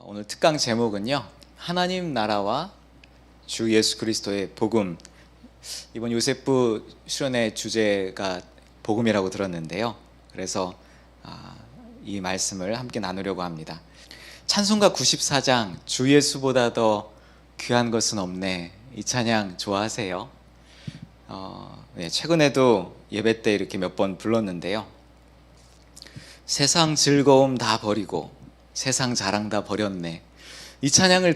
오늘 특강 제목은요, 하나님 나라와 주 예수 그리스도의 복음. 이번 요셉부 수련의 주제가 복음이라고 들었는데요. 그래서 이 말씀을 함께 나누려고 합니다. 찬송가 94장 주 예수보다 더 귀한 것은 없네, 이 찬양 좋아하세요? 최근에도 예배 때 이렇게 몇 번 불렀는데요. 세상 즐거움 다 버리고 세상 자랑 다 버렸네. 이 찬양을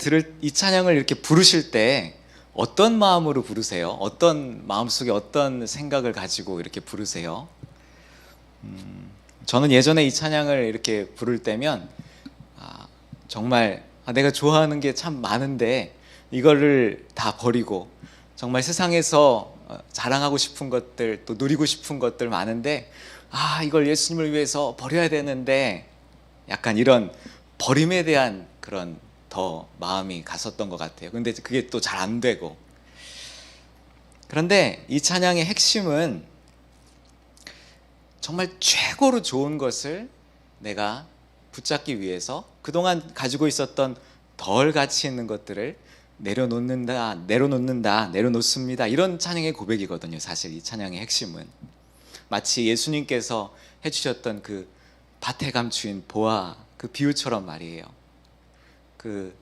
이렇게 부르실 때 어떤 마음으로 부르세요? 어떤 마음속에 어떤 생각을 가지고 이렇게 부르세요? 저는 예전에 이 찬양을 이렇게 부를 때면 정말 내가 좋아하는 게 참 많은데 이거를 다 버리고 정말 세상에서 자랑하고 싶은 것들, 또 누리고 싶은 것들 많은데 이걸 예수님을 위해서 버려야 되는데, 약간 이런 버림에 대한 그런 더 마음이 갔었던 것 같아요. 근데 그게 또 잘 안 되고. 그런데 이 찬양의 핵심은 정말 최고로 좋은 것을 내가 붙잡기 위해서 그동안 가지고 있었던 덜 가치 있는 것들을 내려놓습니다. 이런 찬양의 고백이거든요. 사실 이 찬양의 핵심은 마치 예수님께서 해주셨던 그 밭에 감추인 보화, 그 비유처럼 말이에요. 그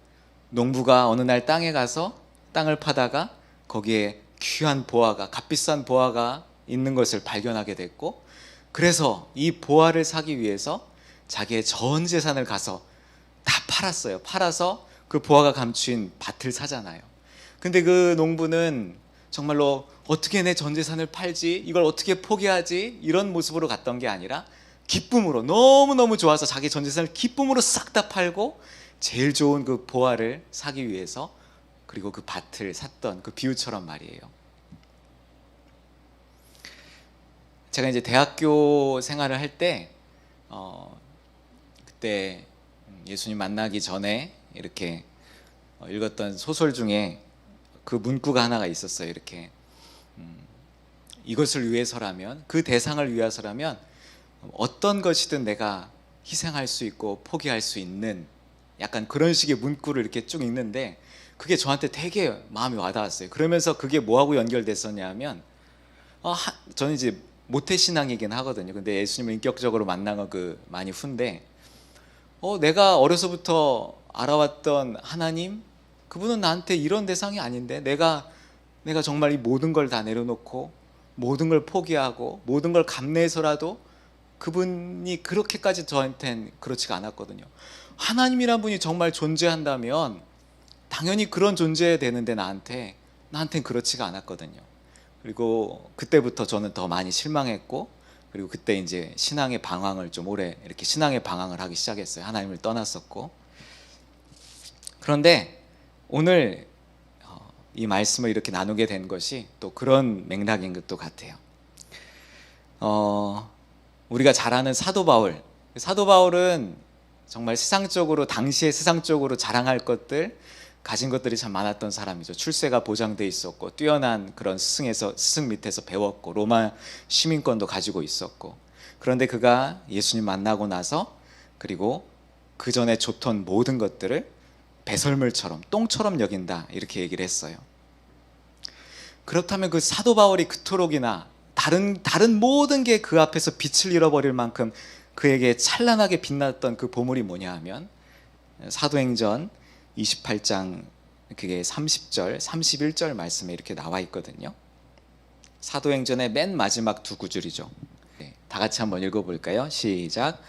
농부가 어느 날 땅에 가서 땅을 파다가 거기에 귀한 보화가, 값비싼 보화가 있는 것을 발견하게 됐고, 그래서 이 보화를 사기 위해서 자기의 전 재산을 가서 다 팔았어요. 팔아서 그 보화가 감추인 밭을 사잖아요. 근데 그 농부는 정말로 어떻게 내 전 재산을 팔지? 이걸 어떻게 포기하지? 이런 모습으로 갔던 게 아니라 기쁨으로, 너무너무 좋아서 자기 전 재산을 기쁨으로 싹 다 팔고 제일 좋은 그 보화를 사기 위해서, 그리고 그 밭을 샀던 그 비유처럼 말이에요. 제가 이제 대학교 생활을 할 때 그때 예수님 만나기 전에 이렇게 읽었던 소설 중에 그 문구가 하나가 있었어요. 이렇게 이것을 위해서라면, 그 대상을 위해서라면 어떤 것이든 내가 희생할 수 있고 포기할 수 있는, 약간 그런 식의 문구를 이렇게 쭉 읽는데 그게 저한테 되게 마음이 와닿았어요. 그러면서 그게 뭐하고 연결됐었냐면, 저는 이제 모태신앙이긴 하거든요. 근데 예수님을 인격적으로 만난 건 그 많이 후인데, 내가 어려서부터 알아왔던 하나님, 그분은 나한테 이런 대상이 아닌데, 내가 정말 이 모든 걸 다 내려놓고 모든 걸 포기하고 모든 걸 감내해서라도 그분이 그렇게까지 저한테는 그렇지가 않았거든요. 하나님이란 분이 정말 존재한다면 당연히 그런 존재해야 되는데 나한테는 그렇지가 않았거든요. 그리고 그때부터 저는 더 많이 실망했고, 그리고 그때 이제 신앙의 방황을 좀 오래 이렇게 신앙의 방황을 하기 시작했어요. 하나님을 떠났었고. 그런데 오늘 이 말씀을 이렇게 나누게 된 것이 또 그런 맥락인 것도 같아요. 우리가 잘 아는 사도 바울은 정말 당시에 세상적으로 자랑할 것들, 가진 것들이 참 많았던 사람이죠. 출세가 보장돼 있었고, 뛰어난 그런 스승 밑에서 배웠고, 로마 시민권도 가지고 있었고. 그런데 그가 예수님 만나고 나서, 그리고 그 전에 좋던 모든 것들을 배설물처럼, 똥처럼 여긴다, 이렇게 얘기를 했어요. 그렇다면 그 사도 바울이 그토록이나 다른 모든 게 그 앞에서 빛을 잃어버릴 만큼 그에게 찬란하게 빛났던 그 보물이 뭐냐 하면, 사도행전 28장 그게 30절, 31절 말씀에 이렇게 나와 있거든요. 사도행전의 맨 마지막 두 구절이죠. 다 같이 한번 읽어볼까요? 시작.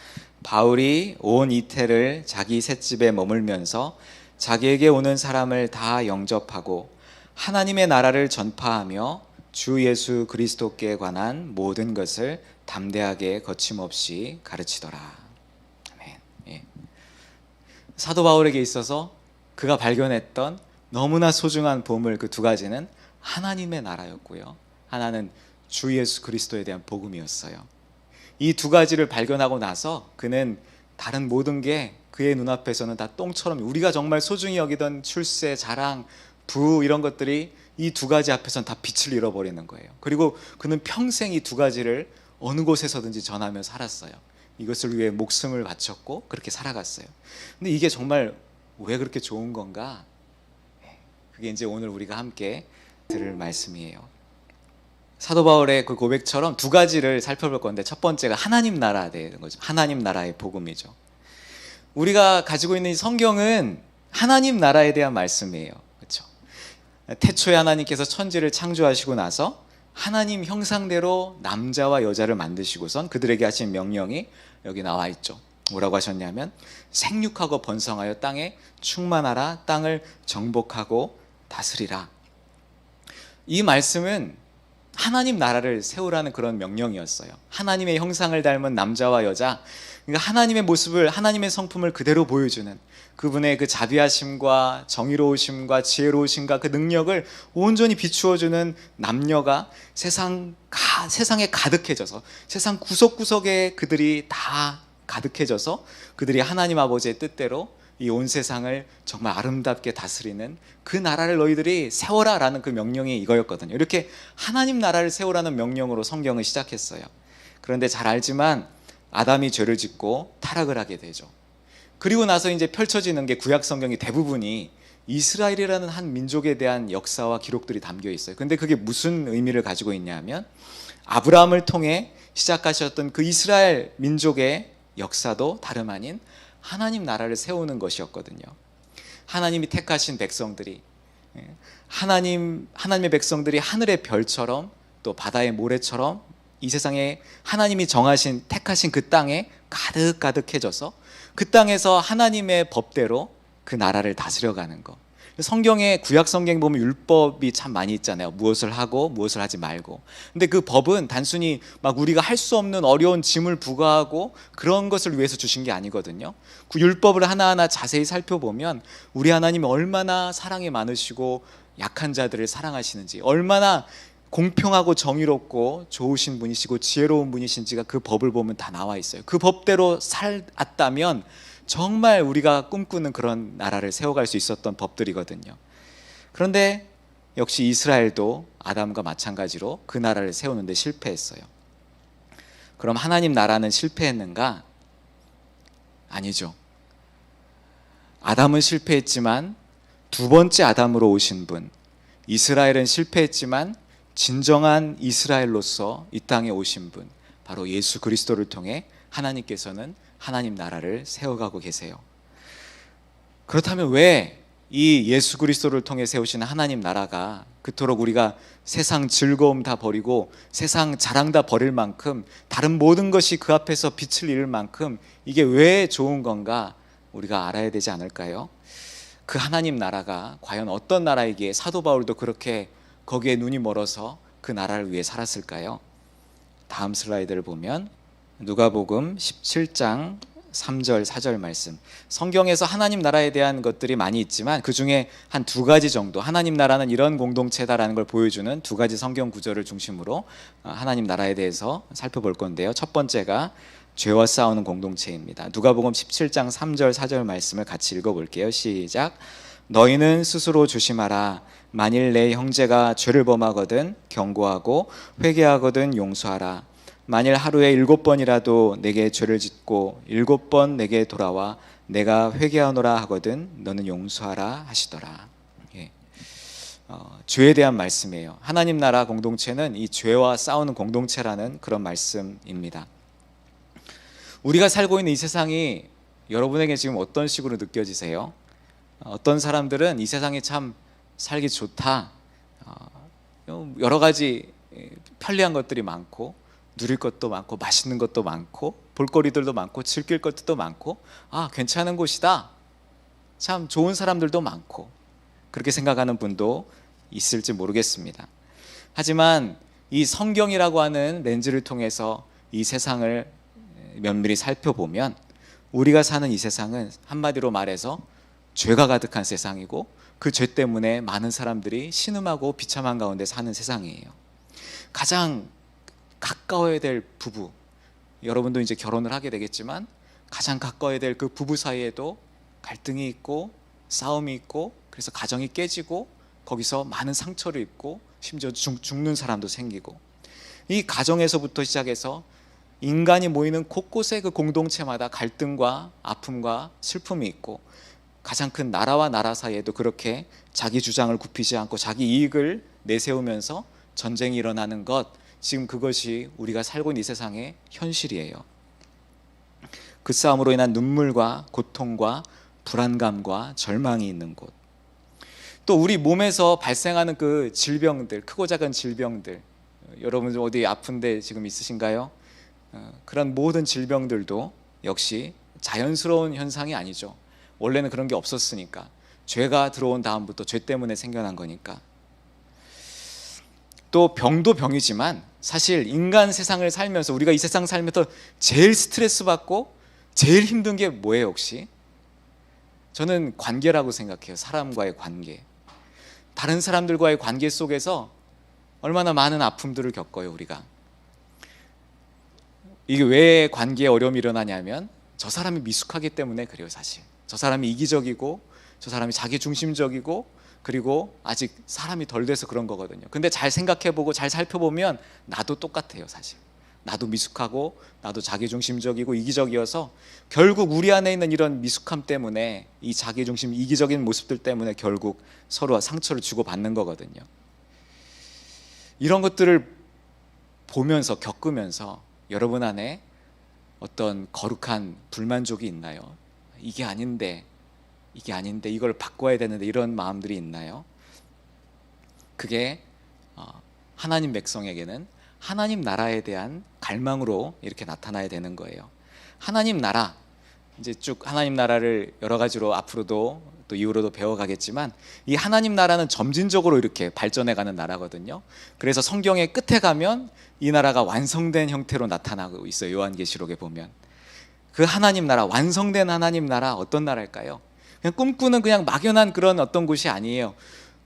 바울이 온 이태를 자기 셋집에 머물면서 자기에게 오는 사람을 다 영접하고 하나님의 나라를 전파하며 주 예수 그리스도께 관한 모든 것을 담대하게 거침없이 가르치더라. 아멘. 사도 바울에게 있어서 그가 발견했던 너무나 소중한 보물, 그 두 가지는 하나님의 나라였고요, 하나는 주 예수 그리스도에 대한 복음이었어요. 이 두 가지를 발견하고 나서 그는 다른 모든 게 그의 눈앞에서는 다 똥처럼, 우리가 정말 소중히 여기던 출세, 자랑, 부, 이런 것들이 이 두 가지 앞에서는 다 빛을 잃어버리는 거예요. 그리고 그는 평생 이 두 가지를 어느 곳에서든지 전하며 살았어요. 이것을 위해 목숨을 바쳤고 그렇게 살아갔어요. 근데 이게 정말 왜 그렇게 좋은 건가? 그게 이제 오늘 우리가 함께 들을 말씀이에요. 사도 바울의 그 고백처럼 두 가지를 살펴볼 건데, 첫 번째가 하나님 나라에 대한 거죠. 하나님 나라의 복음이죠. 우리가 가지고 있는 이 성경은 하나님 나라에 대한 말씀이에요. 그렇죠? 태초에 하나님께서 천지를 창조하시고 나서 하나님 형상대로 남자와 여자를 만드시고선 그들에게 하신 명령이 여기 나와 있죠. 뭐라고 하셨냐면 생육하고 번성하여 땅에 충만하라, 땅을 정복하고 다스리라. 이 말씀은 하나님 나라를 세우라는 그런 명령이었어요. 하나님의 형상을 닮은 남자와 여자, 그러니까 하나님의 모습을, 하나님의 성품을 그대로 보여주는 그분의 그 자비하심과 정의로우심과 지혜로우심과 그 능력을 온전히 비추어주는 남녀가 세상에 가득해져서, 세상 구석구석에 그들이 다 가득해져서 그들이 하나님 아버지의 뜻대로 이 온 세상을 정말 아름답게 다스리는 그 나라를 너희들이 세워라 라는 그 명령이 이거였거든요. 이렇게 하나님 나라를 세우라는 명령으로 성경을 시작했어요. 그런데 잘 알지만 아담이 죄를 짓고 타락을 하게 되죠. 그리고 나서 이제 펼쳐지는 게 구약 성경이 대부분이 이스라엘이라는 한 민족에 대한 역사와 기록들이 담겨 있어요. 근데 그게 무슨 의미를 가지고 있냐면 아브라함을 통해 시작하셨던 그 이스라엘 민족의 역사도 다름 아닌 하나님 나라를 세우는 것이었거든요. 하나님이 택하신 백성들이, 하나님의 백성들이 하늘의 별처럼 또 바다의 모래처럼 이 세상에 하나님이 정하신, 택하신 그 땅에 가득가득해져서 그 땅에서 하나님의 법대로 그 나라를 다스려가는 것. 성경에, 구약 성경에 보면 율법이 참 많이 있잖아요. 무엇을 하고 무엇을 하지 말고. 근데 그 법은 단순히 막 우리가 할 수 없는 어려운 짐을 부과하고 그런 것을 위해서 주신 게 아니거든요. 그 율법을 하나하나 자세히 살펴보면 우리 하나님이 얼마나 사랑이 많으시고 약한 자들을 사랑하시는지, 얼마나 공평하고 정의롭고 좋으신 분이시고 지혜로운 분이신지가 그 법을 보면 다 나와 있어요. 그 법대로 살았다면 정말 우리가 꿈꾸는 그런 나라를 세워갈 수 있었던 법들이거든요. 그런데 역시 이스라엘도 아담과 마찬가지로 그 나라를 세우는데 실패했어요. 그럼 하나님 나라는 실패했는가? 아니죠. 아담은 실패했지만 두 번째 아담으로 오신 분, 이스라엘은 실패했지만 진정한 이스라엘로서 이 땅에 오신 분, 바로 예수 그리스도를 통해 하나님께서는 하나님 나라를 세워가고 계세요. 그렇다면 왜 이 예수 그리스도를 통해 세우신 하나님 나라가 그토록 우리가 세상 즐거움 다 버리고 세상 자랑 다 버릴 만큼, 다른 모든 것이 그 앞에서 빛을 잃을 만큼 이게 왜 좋은 건가 우리가 알아야 되지 않을까요? 그 하나님 나라가 과연 어떤 나라이기에 사도 바울도 그렇게 거기에 눈이 멀어서 그 나라를 위해 살았을까요? 다음 슬라이드를 보면 누가복음 17장 3절 4절 말씀, 성경에서 하나님 나라에 대한 것들이 많이 있지만 그 중에 한 두 가지 정도, 하나님 나라는 이런 공동체다라는 걸 보여주는 두 가지 성경 구절을 중심으로 하나님 나라에 대해서 살펴볼 건데요. 첫 번째가 죄와 싸우는 공동체입니다. 누가복음 17장 3절 4절 말씀을 같이 읽어볼게요. 시작. 너희는 스스로 조심하라. 만일 내 형제가 죄를 범하거든 경고하고 회개하거든 용서하라. 만일 하루에 7번이라도 내게 죄를 짓고 7번 내게 돌아와 내가 회개하노라 하거든 너는 용서하라 하시더라. 예. 죄에 대한 말씀이에요. 하나님 나라 공동체는 이 죄와 싸우는 공동체라는 그런 말씀입니다. 우리가 살고 있는 이 세상이 여러분에게 지금 어떤 식으로 느껴지세요? 어떤 사람들은 이 세상이 참 살기 좋다, 여러 가지 편리한 것들이 많고 누릴 것도 많고 맛있는 것도 많고 볼거리들도 많고 즐길 것도 많고 괜찮은 곳이다, 참 좋은 사람들도 많고, 그렇게 생각하는 분도 있을지 모르겠습니다. 하지만 이 성경이라고 하는 렌즈를 통해서 이 세상을 면밀히 살펴보면 우리가 사는 이 세상은 한마디로 말해서 죄가 가득한 세상이고 그 죄 때문에 많은 사람들이 신음하고 비참한 가운데 사는 세상이에요. 가장 가까워야 될 부부, 여러분도 이제 결혼을 하게 되겠지만 가장 가까워야 될 그 부부 사이에도 갈등이 있고 싸움이 있고, 그래서 가정이 깨지고 거기서 많은 상처를 입고 심지어 죽는 사람도 생기고, 이 가정에서부터 시작해서 인간이 모이는 곳곳에 그 공동체마다 갈등과 아픔과 슬픔이 있고, 가장 큰 나라와 나라 사이에도 그렇게 자기 주장을 굽히지 않고 자기 이익을 내세우면서 전쟁이 일어나는 것, 지금 그것이 우리가 살고 있는 이 세상의 현실이에요. 그 싸움으로 인한 눈물과 고통과 불안감과 절망이 있는 곳, 또 우리 몸에서 발생하는 그 질병들, 크고 작은 질병들, 여러분 어디 아픈데 지금 있으신가요? 그런 모든 질병들도 역시 자연스러운 현상이 아니죠. 원래는 그런 게 없었으니까. 죄가 들어온 다음부터 죄 때문에 생겨난 거니까. 또 병도 병이지만 사실 인간 세상을 살면서, 우리가 이 세상 살면서 제일 스트레스 받고 제일 힘든 게 뭐예요 혹시? 저는 관계라고 생각해요. 사람과의 관계. 다른 사람들과의 관계 속에서 얼마나 많은 아픔들을 겪어요 우리가. 이게 왜 관계에 어려움이 일어나냐면 저 사람이 미숙하기 때문에 그래요. 사실 저 사람이 이기적이고 저 사람이 자기중심적이고 그리고 아직 사람이 덜 돼서 그런 거거든요. 근데 잘 생각해보고 잘 살펴보면 나도 똑같아요. 사실 나도 미숙하고 나도 자기중심적이고 이기적이어서 결국 우리 안에 있는 이런 미숙함 때문에, 이 자기중심 이기적인 모습들 때문에 결국 서로 상처를 주고받는 거거든요. 이런 것들을 보면서 겪으면서 여러분 안에 어떤 거룩한 불만족이 있나요? 이게 아닌데 이걸 바꿔야 되는데, 이런 마음들이 있나요? 그게 하나님 백성에게는 하나님 나라에 대한 갈망으로 이렇게 나타나야 되는 거예요. 하나님 나라, 이제 쭉 하나님 나라를 여러 가지로 앞으로도 또 이후로도 배워가겠지만, 이 하나님 나라는 점진적으로 이렇게 발전해가는 나라거든요. 그래서 성경의 끝에 가면 이 나라가 완성된 형태로 나타나고 있어요. 요한계시록에 보면 그 하나님 나라, 완성된 하나님 나라, 어떤 나라일까요? 그냥 꿈꾸는 그냥 막연한 그런 어떤 곳이 아니에요.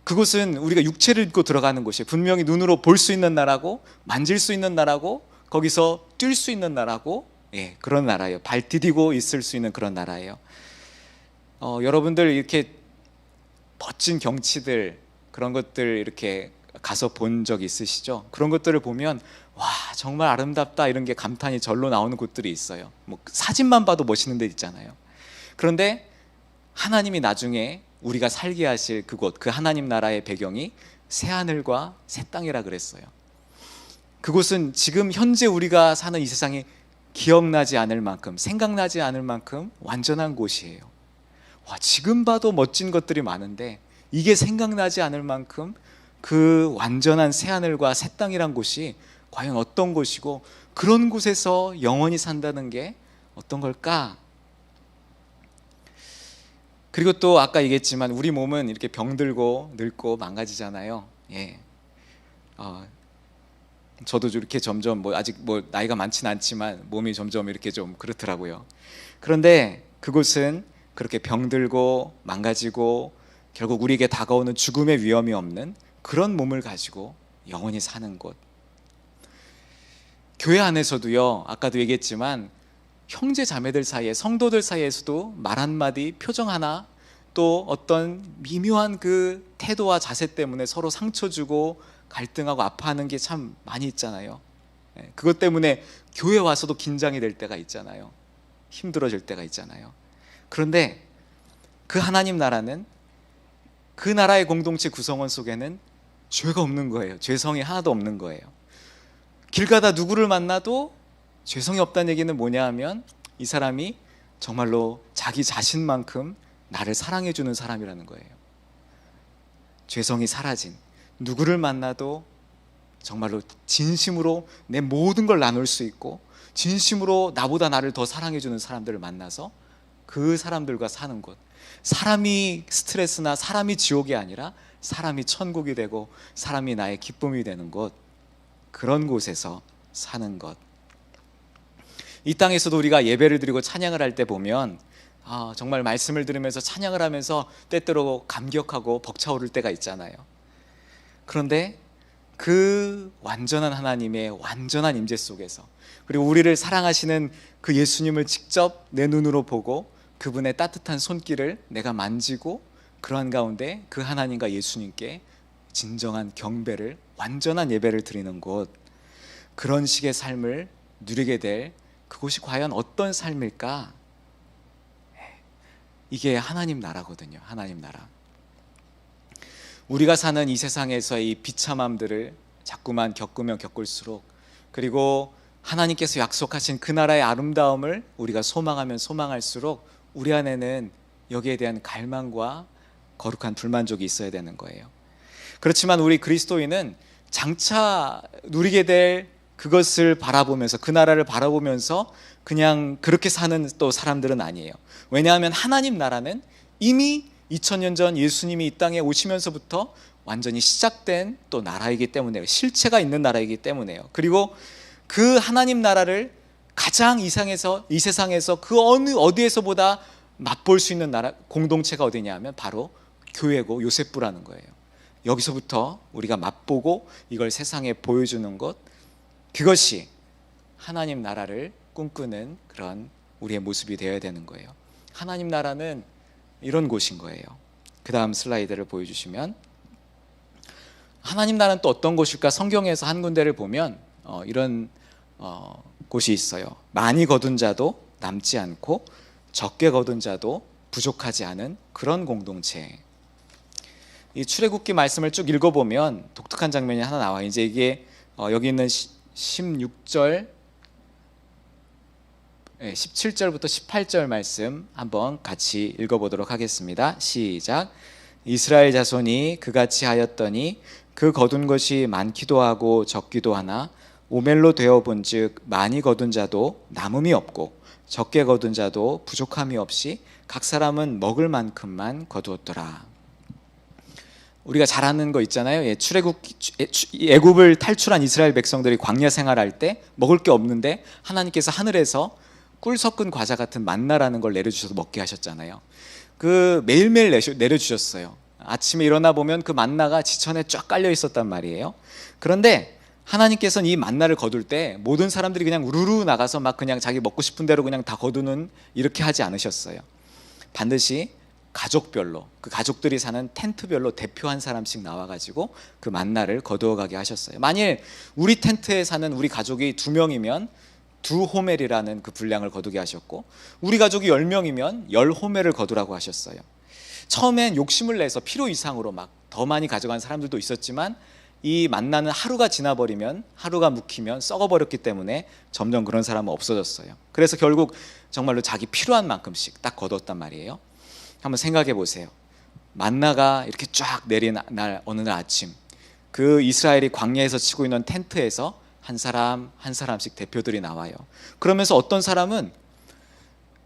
그곳은 우리가 육체를 입고 들어가는 곳이에요. 분명히 눈으로 볼 수 있는 나라고, 만질 수 있는 나라고, 거기서 뛸 수 있는 나라고, 그런 나라예요. 발 디디고 있을 수 있는 그런 나라예요. 여러분들 이렇게 멋진 경치들, 그런 것들 이렇게 가서 본 적 있으시죠? 그런 것들을 보면 와, 정말 아름답다, 이런 게 감탄이 절로 나오는 곳들이 있어요. 뭐 사진만 봐도 멋있는 데 있잖아요. 그런데 하나님이 나중에 우리가 살게 하실 그곳, 그 하나님 나라의 배경이 새하늘과 새 땅이라 그랬어요. 그곳은 지금 현재 우리가 사는 이 세상이 기억나지 않을 만큼, 생각나지 않을 만큼 완전한 곳이에요. 와, 지금 봐도 멋진 것들이 많은데 이게 생각나지 않을 만큼 그 완전한 새하늘과 새 땅이란 곳이 과연 어떤 곳이고, 그런 곳에서 영원히 산다는 게 어떤 걸까? 그리고 또 아까 얘기했지만 우리 몸은 이렇게 병들고 늙고 망가지잖아요. 저도 이렇게 점점 아직 나이가 많지는 않지만 몸이 점점 이렇게 좀 그렇더라고요. 그런데 그곳은 그렇게 병들고 망가지고 결국 우리에게 다가오는 죽음의 위험이 없는 그런 몸을 가지고 영원히 사는 곳. 교회 안에서도요, 아까도 얘기했지만 형제 자매들 사이에, 성도들 사이에서도 말 한마디, 표정 하나, 또 어떤 미묘한 그 태도와 자세 때문에 서로 상처 주고 갈등하고 아파하는 게 참 많이 있잖아요. 그것 때문에 교회 와서도 긴장이 될 때가 있잖아요. 힘들어질 때가 있잖아요. 그런데 그 하나님 나라는, 그 나라의 공동체 구성원 속에는 죄가 없는 거예요. 죄성이 하나도 없는 거예요. 길 가다 누구를 만나도 죄성이 없다는 얘기는 뭐냐 하면 이 사람이 정말로 자기 자신만큼 나를 사랑해 주는 사람이라는 거예요. 죄성이 사라진, 누구를 만나도 정말로 진심으로 내 모든 걸 나눌 수 있고 진심으로 나보다 나를 더 사랑해 주는 사람들을 만나서 그 사람들과 사는 곳. 사람이 스트레스나 사람이 지옥이 아니라 사람이 천국이 되고 사람이 나의 기쁨이 되는 곳, 그런 곳에서 사는 것. 이 땅에서도 우리가 예배를 드리고 찬양을 할 때 보면 정말 말씀을 들으면서 찬양을 하면서 때때로 감격하고 벅차오를 때가 있잖아요. 그런데 그 완전한 하나님의 완전한 임재 속에서, 그리고 우리를 사랑하시는 그 예수님을 직접 내 눈으로 보고 그분의 따뜻한 손길을 내가 만지고, 그러한 가운데 그 하나님과 예수님께 진정한 경배를, 완전한 예배를 드리는 곳, 그런 식의 삶을 누리게 될 그곳이 과연 어떤 삶일까? 이게 하나님 나라거든요. 하나님 나라. 우리가 사는 이 세상에서의 이 비참함들을 자꾸만 겪으면 겪을수록, 그리고 하나님께서 약속하신 그 나라의 아름다움을 우리가 소망하면 소망할수록 우리 안에는 여기에 대한 갈망과 거룩한 불만족이 있어야 되는 거예요. 그렇지만 우리 그리스도인은 장차 누리게 될 그것을 바라보면서, 그 나라를 바라보면서 그냥 그렇게 사는 또 사람들은 아니에요. 왜냐하면 하나님 나라는 이미 2000년 전 예수님이 이 땅에 오시면서부터 완전히 시작된 또 나라이기 때문에요. 실체가 있는 나라이기 때문에요. 그리고 그 하나님 나라를 가장 이 세상에서 그 어디에서보다 맛볼 수 있는 나라, 공동체가 어디냐 하면 바로 교회고 요셉부라는 거예요. 여기서부터 우리가 맛보고 이걸 세상에 보여주는 것, 그것이 하나님 나라를 꿈꾸는 그런 우리의 모습이 되어야 되는 거예요. 하나님 나라는 이런 곳인 거예요. 그 다음 슬라이드를 보여주시면, 하나님 나라는 또 어떤 곳일까? 성경에서 한 군데를 보면 이런 곳이 있어요. 많이 거둔 자도 남지 않고 적게 거둔 자도 부족하지 않은 그런 공동체. 이 출애굽기 말씀을 쭉 읽어보면 독특한 장면이 하나 나와요. 이제 이게 여기 있는 16절, 17절부터 18절 말씀 한번 같이 읽어보도록 하겠습니다. 시작. 이스라엘 자손이 그같이 하였더니 그 거둔 것이 많기도 하고 적기도 하나 오멜로 되어본즉 많이 거둔 자도 남음이 없고 적게 거둔 자도 부족함이 없이 각 사람은 먹을 만큼만 거두었더라. 우리가 잘 아는 거 있잖아요. 애굽을 탈출한 이스라엘 백성들이 광야 생활할 때 먹을 게 없는데 하나님께서 하늘에서 꿀 섞은 과자 같은 만나라는 걸 내려주셔서 먹게 하셨잖아요. 그 매일매일 내려주셨어요. 아침에 일어나 보면 그 만나가 지천에 쫙 깔려 있었단 말이에요. 그런데 하나님께서는 이 만나를 거둘 때 모든 사람들이 그냥 우르르 나가서 막 그냥 자기 먹고 싶은 대로 그냥 다 거두는, 이렇게 하지 않으셨어요. 반드시 가족별로, 그 가족들이 사는 텐트별로 대표 한 사람씩 나와가지고 그 만나를 거두어 가게 하셨어요. 만일 우리 텐트에 사는 우리 가족이 2명이면 2호멜이라는 그 분량을 거두게 하셨고, 우리 가족이 10명이면 10호멜을 거두라고 하셨어요. 처음엔 욕심을 내서 필요 이상으로 막 더 많이 가져간 사람들도 있었지만, 이 만나는 하루가 지나버리면, 하루가 묵히면 썩어버렸기 때문에 점점 그런 사람은 없어졌어요. 그래서 결국 정말로 자기 필요한 만큼씩 딱 거뒀단 말이에요. 한번 생각해 보세요. 만나가 이렇게 쫙 내린 날, 어느 날 아침, 그 이스라엘이 광야에서 치고 있는 텐트에서 한 사람 한 사람씩 대표들이 나와요. 그러면서 어떤 사람은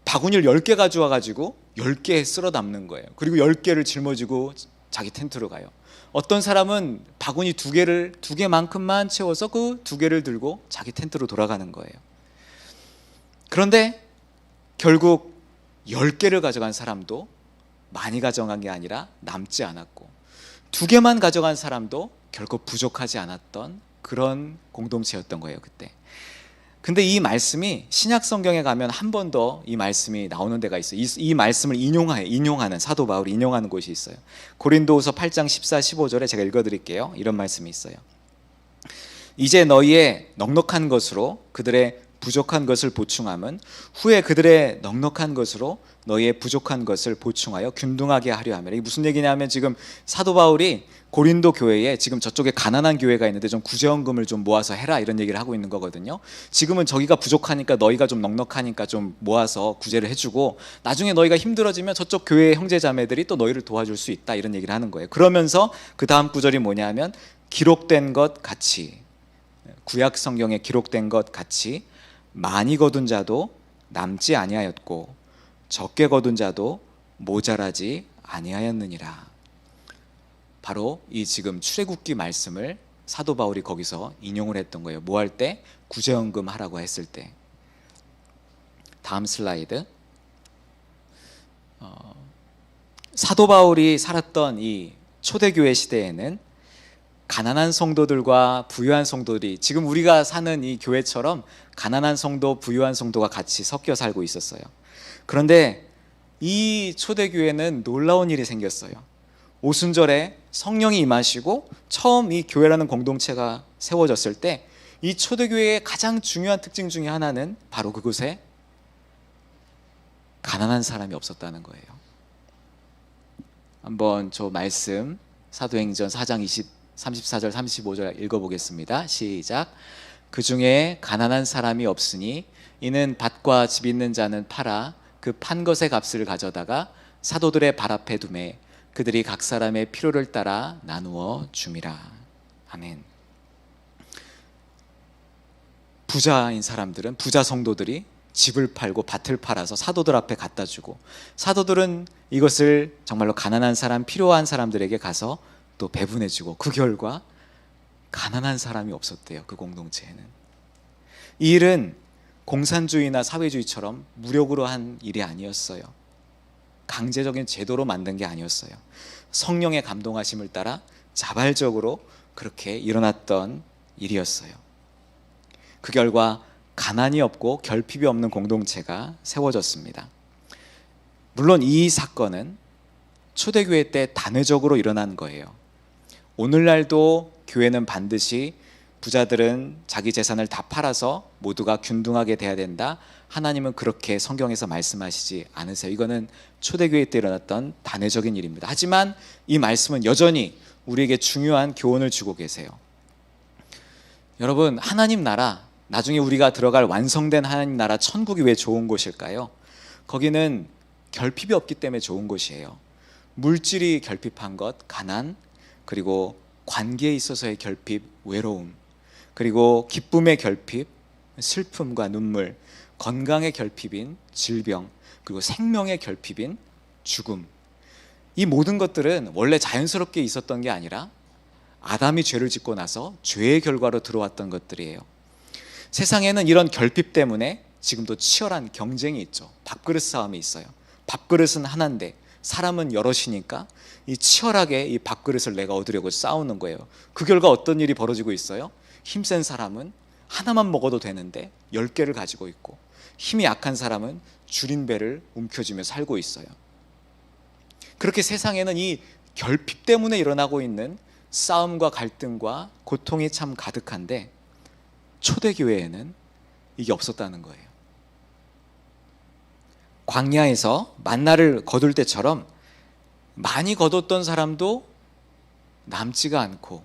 바구니를 10개 가져와 가지고 10개 쓸어 담는 거예요. 그리고 10개를 짊어지고 자기 텐트로 가요. 어떤 사람은 바구니 2개만큼만 채워서 그 2개를 들고 자기 텐트로 돌아가는 거예요. 그런데 결국 10개를 가져간 사람도 많이 가져간 게 아니라 남지 않았고, 2개만 가져간 사람도 결코 부족하지 않았던 그런 공동체였던 거예요, 그때. 근데 이 말씀이 신약 성경에 가면 한 번 더 이 말씀이 나오는 데가 있어요. 이 말씀을 인용하는, 사도 바울이 인용하는 곳이 있어요. 고린도후서 8장 14, 15절에 제가 읽어드릴게요. 이런 말씀이 있어요. 이제 너희의 넉넉한 것으로 그들의 부족한 것을 보충함은 후에 그들의 넉넉한 것으로 너희의 부족한 것을 보충하여 균등하게 하려 함이라. 이게 무슨 얘기냐면, 지금 사도 바울이 고린도 교회에 지금 저쪽에 가난한 교회가 있는데 좀 구제헌금을 좀 모아서 해라, 이런 얘기를 하고 있는 거거든요. 지금은 저기가 부족하니까 너희가 좀 넉넉하니까 좀 모아서 구제를 해주고, 나중에 너희가 힘들어지면 저쪽 교회의 형제자매들이 또 너희를 도와줄 수 있다, 이런 얘기를 하는 거예요. 그러면서 그 다음 구절이 뭐냐면, 기록된 것 같이, 구약 성경에 기록된 것 같이 많이 거둔 자도 남지 아니하였고 적게 거둔 자도 모자라지 아니하였느니라. 바로 이 지금 출애굽기 말씀을 사도 바울이 거기서 인용을 했던 거예요. 뭐 할 때? 구제헌금 하라고 했을 때. 다음 슬라이드. 사도 바울이 살았던 이 초대교회 시대에는 가난한 성도들과 부유한 성도들이, 지금 우리가 사는 이 교회처럼 가난한 성도, 부유한 성도가 같이 섞여 살고 있었어요. 그런데 이 초대교회는 놀라운 일이 생겼어요. 오순절에 성령이 임하시고 처음 이 교회라는 공동체가 세워졌을 때, 이 초대교회의 가장 중요한 특징 중에 하나는 바로 그곳에 가난한 사람이 없었다는 거예요. 한번 저 말씀 사도행전 4장 34절 35절 읽어보겠습니다. 시작. 그 중에 가난한 사람이 없으니 이는 밭과 집 있는 자는 팔아 그 판 것의 값을 가져다가 사도들의 발 앞에 두매 그들이 각 사람의 필요를 따라 나누어 줌이라. 아멘. 부자인 사람들은, 부자 성도들이 집을 팔고 밭을 팔아서 사도들 앞에 갖다 주고, 사도들은 이것을 정말로 가난한 사람, 필요한 사람들에게 가서 또 배분해 주고, 그 결과 가난한 사람이 없었대요. 그 공동체에는. 이 일은 공산주의나 사회주의처럼 무력으로 한 일이 아니었어요. 강제적인 제도로 만든 게 아니었어요. 성령의 감동하심을 따라 자발적으로 그렇게 일어났던 일이었어요. 그 결과 가난이 없고 결핍이 없는 공동체가 세워졌습니다. 물론 이 사건은 초대교회 때 단회적으로 일어난 거예요. 오늘날도 교회는 반드시 부자들은 자기 재산을 다 팔아서 모두가 균등하게 돼야 된다, 하나님은 그렇게 성경에서 말씀하시지 않으세요. 이거는 초대교회 때 일어났던 단회적인 일입니다. 하지만 이 말씀은 여전히 우리에게 중요한 교훈을 주고 계세요. 여러분, 하나님 나라, 나중에 우리가 들어갈 완성된 하나님 나라 천국이 왜 좋은 곳일까요? 거기는 결핍이 없기 때문에 좋은 곳이에요. 물질이 결핍한 것, 가난, 그리고 관계에 있어서의 결핍, 외로움, 그리고 기쁨의 결핍, 슬픔과 눈물, 건강의 결핍인 질병, 그리고 생명의 결핍인 죽음. 이 모든 것들은 원래 자연스럽게 있었던 게 아니라 아담이 죄를 짓고 나서 죄의 결과로 들어왔던 것들이에요. 세상에는 이런 결핍 때문에 지금도 치열한 경쟁이 있죠. 밥그릇 싸움이 있어요. 밥그릇은 하나인데 사람은 여럿이니까 이 치열하게 이 밥그릇을 내가 얻으려고 싸우는 거예요. 그 결과 어떤 일이 벌어지고 있어요? 힘센 사람은 하나만 먹어도 되는데 10개를 가지고 있고, 힘이 약한 사람은 줄인 배를 움켜쥐며 살고 있어요. 그렇게 세상에는 이 결핍 때문에 일어나고 있는 싸움과 갈등과 고통이 참 가득한데, 초대교회에는 이게 없었다는 거예요. 광야에서 만나를 거둘 때처럼 많이 거뒀던 사람도 남지가 않고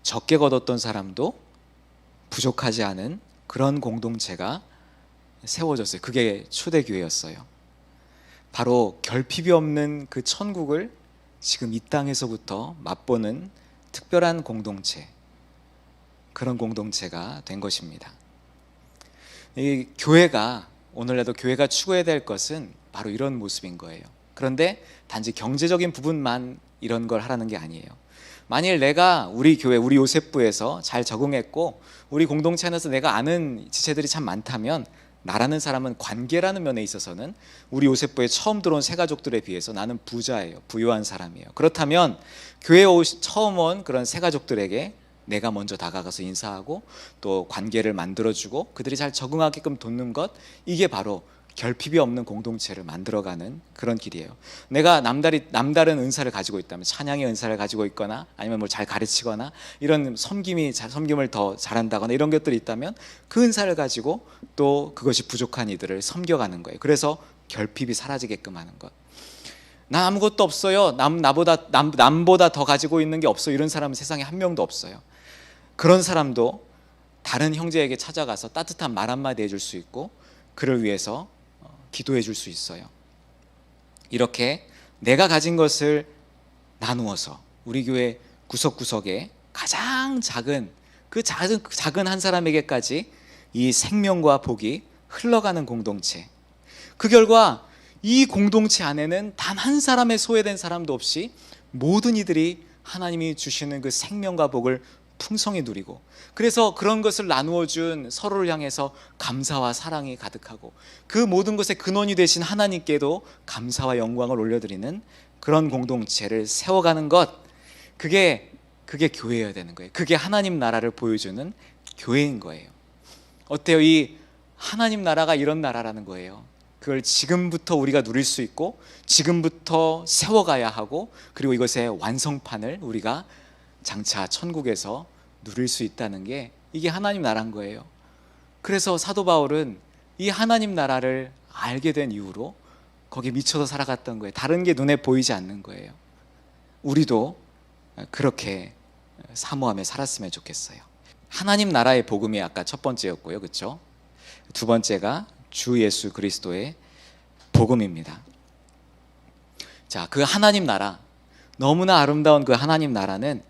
적게 거뒀던 사람도 부족하지 않은 그런 공동체가 세워졌어요. 그게 초대교회였어요. 바로 결핍이 없는 그 천국을 지금 이 땅에서부터 맛보는 특별한 공동체, 그런 공동체가 된 것입니다. 이 교회가, 오늘날도 교회가 추구해야 될 것은 바로 이런 모습인 거예요. 그런데 단지 경제적인 부분만 이런 걸 하라는 게 아니에요. 만일 내가 우리 교회, 우리 요셉부에서 잘 적응했고 우리 공동체 안에서 내가 아는 지체들이 참 많다면, 나라는 사람은 관계라는 면에 있어서는 우리 요셉부에 처음 들어온 새가족들에 비해서 나는 부자예요. 부유한 사람이에요. 그렇다면 교회에 처음 온 그런 새가족들에게 내가 먼저 다가가서 인사하고 또 관계를 만들어주고 그들이 잘 적응하게끔 돕는 것, 이게 바로 결핍이 없는 공동체를 만들어가는 그런 길이에요. 내가 남다른 은사를 가지고 있다면, 찬양의 은사를 가지고 있거나 아니면 뭘 잘 가르치거나 이런 섬김을 더 잘한다거나 이런 것들이 있다면 그 은사를 가지고 또 그것이 부족한 이들을 섬겨가는 거예요. 그래서 결핍이 사라지게끔 하는 것. 나 아무것도 없어요. 남보다 더 가지고 있는 게 없어. 이런 사람은 세상에 한 명도 없어요. 그런 사람도 다른 형제에게 찾아가서 따뜻한 말 한마디 해줄 수 있고 그를 위해서 기도해 줄 수 있어요. 이렇게 내가 가진 것을 나누어서 우리 교회 구석구석에 가장 작은 한 사람에게까지 이 생명과 복이 흘러가는 공동체. 그 결과 이 공동체 안에는 단 한 사람의 소외된 사람도 없이 모든 이들이 하나님이 주시는 그 생명과 복을 풍성히 누리고, 그래서 그런 것을 나누어 준 서로를 향해서 감사와 사랑이 가득하고 그 모든 것의 근원이 되신 하나님께도 감사와 영광을 올려드리는 그런 공동체를 세워가는 것, 그게 교회여야 되는 거예요. 그게 하나님 나라를 보여주는 교회인 거예요. 어때요? 이 하나님 나라가 이런 나라라는 거예요. 그걸 지금부터 우리가 누릴 수 있고 지금부터 세워가야 하고, 그리고 이것의 완성판을 우리가 장차 천국에서 누릴 수 있다는 게, 이게 하나님 나라인 거예요. 그래서 사도 바울은 이 하나님 나라를 알게 된 이후로 거기에 미쳐서 살아갔던 거예요. 다른 게 눈에 보이지 않는 거예요. 우리도 그렇게 사모하며 살았으면 좋겠어요. 하나님 나라의 복음이 아까 첫 번째였고요, 그렇죠? 두 번째가 주 예수 그리스도의 복음입니다. 자, 그 하나님 나라, 너무나 아름다운 그 하나님 나라는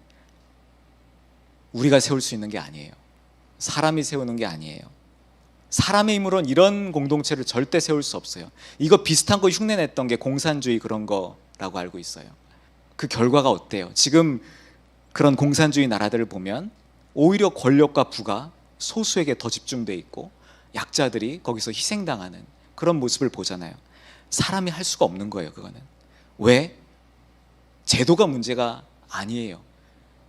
우리가 세울 수 있는 게 아니에요. 사람이 세우는 게 아니에요. 사람의 힘으로는 이런 공동체를 절대 세울 수 없어요. 이거 비슷한 거 흉내냈던 게 공산주의 그런 거라고 알고 있어요. 그 결과가 어때요? 지금 그런 공산주의 나라들을 보면 오히려 권력과 부가 소수에게 더 집중돼 있고 약자들이 거기서 희생당하는 그런 모습을 보잖아요. 사람이 할 수가 없는 거예요, 그거는. 왜? 제도가 문제가 아니에요.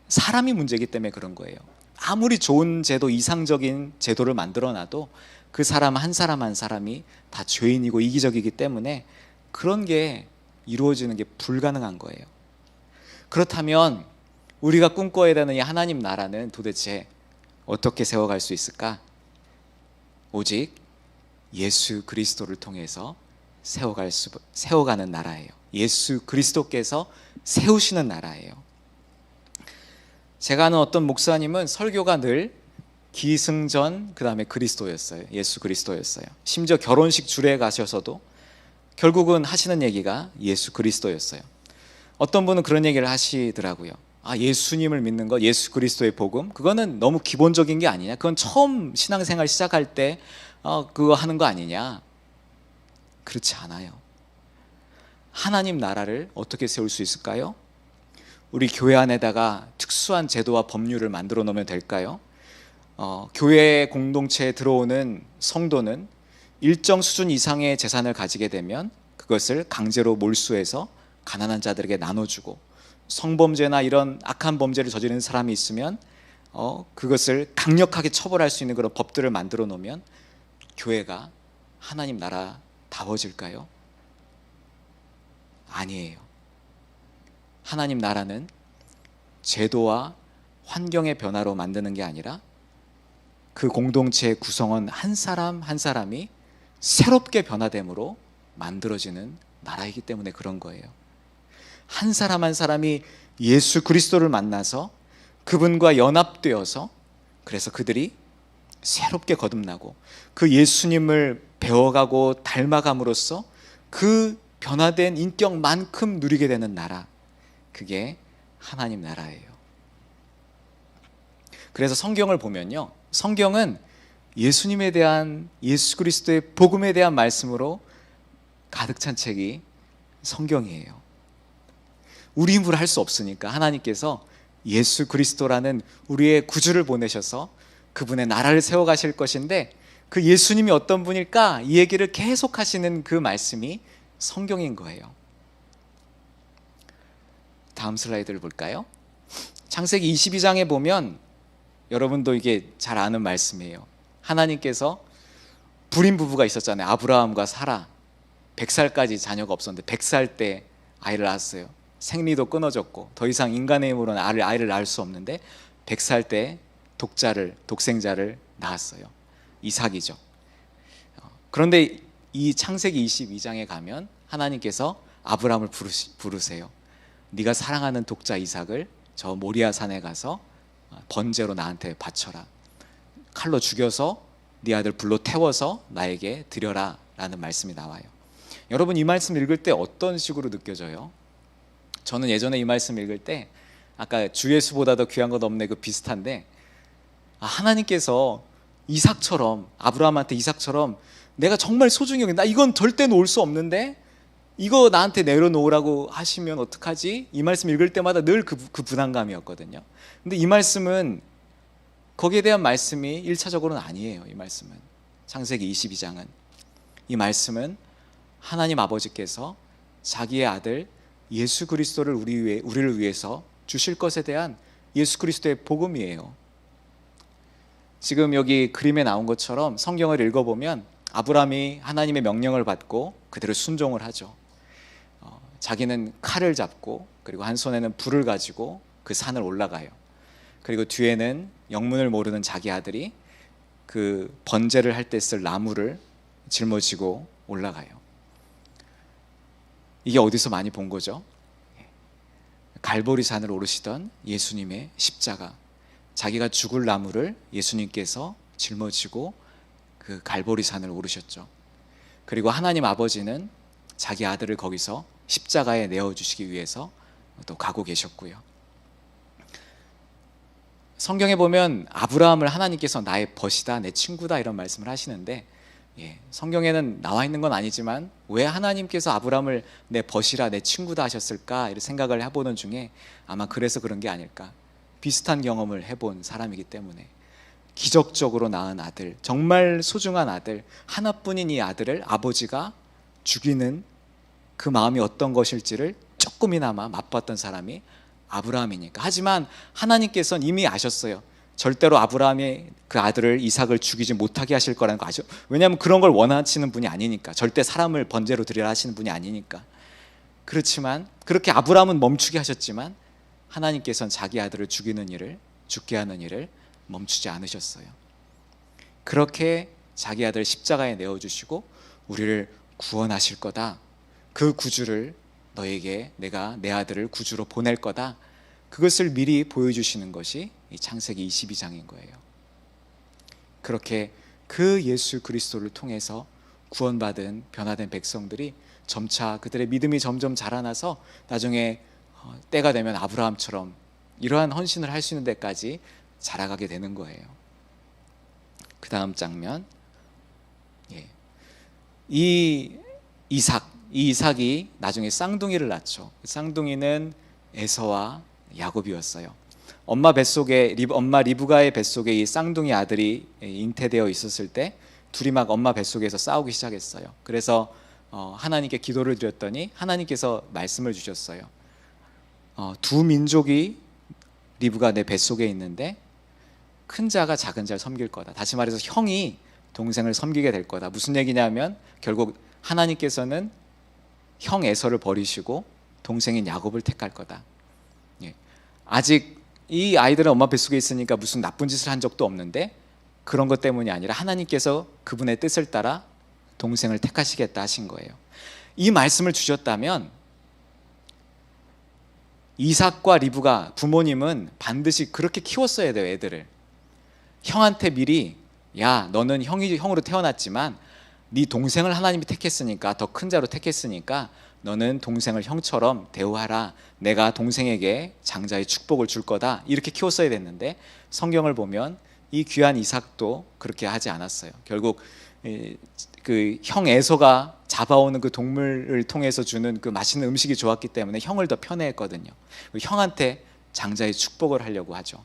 사람이 문제이기 때문에 그런 거예요. 아무리 좋은 제도, 이상적인 제도를 만들어놔도 그 사람 한 사람 한 사람이 다 죄인이고 이기적이기 때문에 그런 게 이루어지는 게 불가능한 거예요. 그렇다면 우리가 꿈꿔야 되는 이 하나님 나라는 도대체 어떻게 세워갈 수 있을까? 오직 예수 그리스도를 통해서 세워가는 나라예요. 예수 그리스도께서 세우시는 나라예요. 제가 아는 어떤 목사님은 설교가 늘 기승전 그 다음에 그리스도였어요. 예수 그리스도였어요. 심지어 결혼식 주례에 가셔서도 결국은 하시는 얘기가 예수 그리스도였어요. 어떤 분은 그런 얘기를 하시더라고요. 아, 예수님을 믿는 것, 예수 그리스도의 복음, 그거는 너무 기본적인 게 아니냐, 그건 처음 신앙생활 시작할 때 그거 하는 거 아니냐. 그렇지 않아요. 하나님 나라를 어떻게 세울 수 있을까요? 우리 교회 안에다가 특수한 제도와 법률을 만들어 놓으면 될까요? 교회 공동체에 들어오는 성도는 일정 수준 이상의 재산을 가지게 되면 그것을 강제로 몰수해서 가난한 자들에게 나눠주고, 성범죄나 이런 악한 범죄를 저지르는 사람이 있으면 그것을 강력하게 처벌할 수 있는 그런 법들을 만들어 놓으면 교회가 하나님 나라다워질까요? 아니에요. 하나님 나라는 제도와 환경의 변화로 만드는 게 아니라 그 공동체의 구성원 한 사람 한 사람이 새롭게 변화됨으로 만들어지는 나라이기 때문에 그런 거예요. 한 사람 한 사람이 예수 그리스도를 만나서 그분과 연합되어서, 그래서 그들이 새롭게 거듭나고 그 예수님을 배워가고 닮아감으로써 그 변화된 인격만큼 누리게 되는 나라, 그게 하나님 나라예요. 그래서 성경을 보면요, 성경은 예수님에 대한, 예수 그리스도의 복음에 대한 말씀으로 가득 찬 책이 성경이에요. 우리 힘으로 할 수 없으니까 하나님께서 예수 그리스도라는 우리의 구주를 보내셔서 그분의 나라를 세워가실 것인데, 그 예수님이 어떤 분일까? 이 얘기를 계속 하시는 그 말씀이 성경인 거예요. 다음 슬라이드를 볼까요? 창세기 22장에 보면, 여러분도 이게 잘 아는 말씀이에요. 하나님께서 불임 부부가 있었잖아요. 아브라함과 사라. 100살까지 자녀가 없었는데 100살 때 아이를 낳았어요. 생리도 끊어졌고 더 이상 인간의 힘으로는 아이를 낳을 수 없는데 100살 때 독생자를 낳았어요. 이삭이죠. 그런데 이 창세기 22장에 가면 하나님께서 아브라함을 부르세요. 네가 사랑하는 독자 이삭을 저 모리아 산에 가서 번제로 나한테 바쳐라. 칼로 죽여서 네 아들 불로 태워서 나에게 드려라 라는 말씀이 나와요. 여러분, 이 말씀 읽을 때 어떤 식으로 느껴져요? 저는 예전에 이 말씀 읽을 때 아까 주 예수보다 더 귀한 것 없네, 그 비슷한데, 하나님께서 이삭처럼, 아브라함한테 이삭처럼 내가 정말 소중히 여긴다, 이건 절대 놓을 수 없는데 이거 나한테 내려놓으라고 하시면 어떡하지? 이 말씀 읽을 때마다 늘 그 부담감이었거든요. 근데 이 말씀은, 거기에 대한 말씀이 1차적으로는 아니에요. 이 말씀은, 창세기 22장은, 이 말씀은 하나님 아버지께서 자기의 아들 예수 그리스도를 우리를 위해서 주실 것에 대한 예수 그리스도의 복음이에요. 지금 여기 그림에 나온 것처럼 성경을 읽어보면 아브라함이 하나님의 명령을 받고 그대로 순종을 하죠. 자기는 칼을 잡고, 그리고 한 손에는 불을 가지고 그 산을 올라가요. 그리고 뒤에는 영문을 모르는 자기 아들이 그 번제를 할 때 쓸 나무를 짊어지고 올라가요. 이게 어디서 많이 본 거죠? 갈보리산을 오르시던 예수님의 십자가, 자기가 죽을 나무를 예수님께서 짊어지고 그 갈보리산을 오르셨죠. 그리고 하나님 아버지는 자기 아들을 거기서 십자가에 내어주시기 위해서 또 가고 계셨고요. 성경에 보면 아브라함을 하나님께서 나의 벗이다, 내 친구다 이런 말씀을 하시는데, 성경에는 나와 있는 건 아니지만 왜 하나님께서 아브라함을 내 벗이라, 내 친구다 하셨을까 이런 생각을 해보는 중에 아마 그래서 그런 게 아닐까. 비슷한 경험을 해본 사람이기 때문에 기적적으로 낳은 아들, 정말 소중한 아들, 하나뿐인 이 아들을 아버지가 죽이는 그 마음이 어떤 것일지를 조금이나마 맛봤던 사람이 아브라함이니까. 하지만 하나님께서는 이미 아셨어요. 절대로 아브라함이 그 아들을, 이삭을 죽이지 못하게 하실 거라는 거 아죠. 왜냐하면 그런 걸 원하시는 분이 아니니까. 절대 사람을 번제로 드리라 하시는 분이 아니니까. 그렇지만 그렇게 아브라함은 멈추게 하셨지만 하나님께서는 자기 아들을 죽이는 일을, 죽게 하는 일을 멈추지 않으셨어요. 그렇게 자기 아들 십자가에 내어주시고 우리를 구원하실 거다, 그 구주를 너에게 내가 내 아들을 구주로 보낼 거다, 그것을 미리 보여주시는 것이 이 창세기 22장인 거예요. 그렇게 그 예수 그리스도를 통해서 구원받은 변화된 백성들이 점차 그들의 믿음이 점점 자라나서 나중에 때가 되면 아브라함처럼 이러한 헌신을 할 수 있는 데까지 자라가게 되는 거예요. 그 다음 장면, 이 이삭이 나중에 쌍둥이를 낳죠. 쌍둥이는 에서와 야곱이었어요. 엄마 리브가의 뱃속에 이 쌍둥이 아들이 잉태되어 있었을 때 둘이 막 엄마 뱃속에서 싸우기 시작했어요. 그래서 하나님께 기도를 드렸더니 하나님께서 말씀을 주셨어요. 두 민족이 리브가 내 뱃속에 있는데 큰 자가 작은 자를 섬길 거다. 다시 말해서 형이 동생을 섬기게 될 거다. 무슨 얘기냐면 결국 하나님께서는 형 에서를 버리시고 동생인 야곱을 택할 거다. 아직 이 아이들은 엄마 뱃속에 있으니까 무슨 나쁜 짓을 한 적도 없는데 그런 것 때문이 아니라 하나님께서 그분의 뜻을 따라 동생을 택하시겠다 하신 거예요. 이 말씀을 주셨다면 이삭과 리브가, 부모님은 반드시 그렇게 키웠어야 돼요. 애들을 형한테 미리, 야 너는 형으로 태어났지만 네 동생을 하나님이 택했으니까, 더 큰 자로 택했으니까 너는 동생을 형처럼 대우하라, 내가 동생에게 장자의 축복을 줄 거다, 이렇게 키웠어야 됐는데 성경을 보면 이 귀한 이삭도 그렇게 하지 않았어요. 결국 그 형 에서가 잡아오는 그 동물을 통해서 주는 그 맛있는 음식이 좋았기 때문에 형을 더 편애했거든요. 형한테 장자의 축복을 하려고 하죠.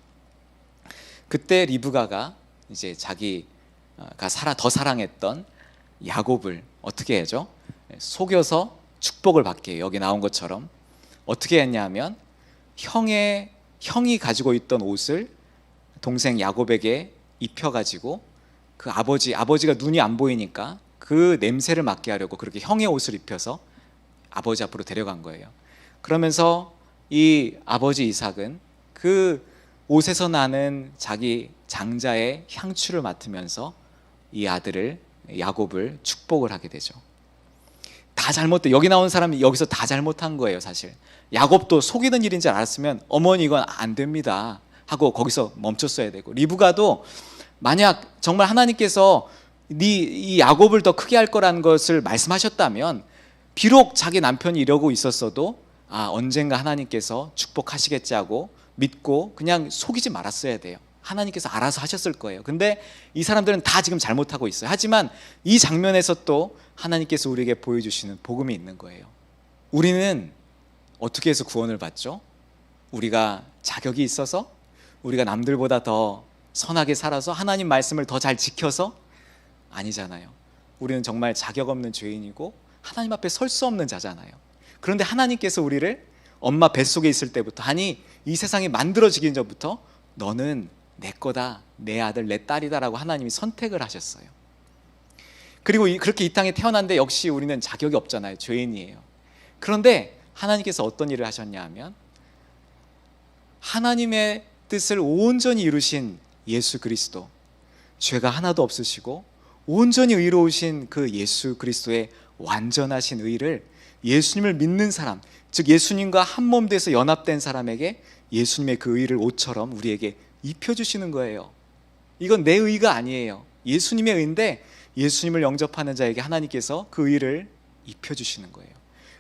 그때 리브가가 이제 자기가 더 사랑했던 야곱을 어떻게 해죠? 속여서 축복을 받게 해요. 여기 나온 것처럼 어떻게 했냐면 형이 가지고 있던 옷을 동생 야곱에게 입혀가지고 그 아버지가 눈이 안 보이니까 그 냄새를 맡게 하려고 그렇게 형의 옷을 입혀서 아버지 앞으로 데려간 거예요. 그러면서 이 아버지 이삭은 그 옷에서 나는 자기 장자의 향취를 맡으면서 이 아들을, 야곱을 축복을 하게 되죠. 다 잘못돼. 여기 나온 사람이 여기서 다 잘못한 거예요. 사실 야곱도 속이는 일인 줄 알았으면 어머니 이건 안 됩니다 하고 거기서 멈췄어야 되고, 리브가도 만약 정말 하나님께서 이 야곱을 더 크게 할 거라는 것을 말씀하셨다면 비록 자기 남편이 이러고 있었어도 언젠가 하나님께서 축복하시겠지 하고 믿고 그냥 속이지 말았어야 돼요. 하나님께서 알아서 하셨을 거예요. 근데 이 사람들은 다 지금 잘못하고 있어요. 하지만 이 장면에서 또 하나님께서 우리에게 보여주시는 복음이 있는 거예요. 우리는 어떻게 해서 구원을 받죠? 우리가 자격이 있어서, 우리가 남들보다 더 선하게 살아서, 하나님 말씀을 더 잘 지켜서? 아니잖아요. 우리는 정말 자격 없는 죄인이고 하나님 앞에 설 수 없는 자잖아요. 그런데 하나님께서 우리를 엄마 뱃속에 있을 때부터, 아니 이 세상이 만들어지기 전부터 너는 내 거다, 내 아들, 내 딸이다라고 하나님이 선택을 하셨어요. 그리고 그렇게 이 땅에 태어났는데 역시 우리는 자격이 없잖아요. 죄인이에요. 그런데 하나님께서 어떤 일을 하셨냐 하면 하나님의 뜻을 온전히 이루신 예수 그리스도, 죄가 하나도 없으시고 온전히 의로우신 그 예수 그리스도의 완전하신 의를 예수님을 믿는 사람, 즉 예수님과 한 몸 돼서 연합된 사람에게 예수님의 그 의를 옷처럼 우리에게 입혀주시는 거예요. 이건 내 의가 아니에요. 예수님의 의인데 예수님을 영접하는 자에게 하나님께서 그 의를 입혀주시는 거예요.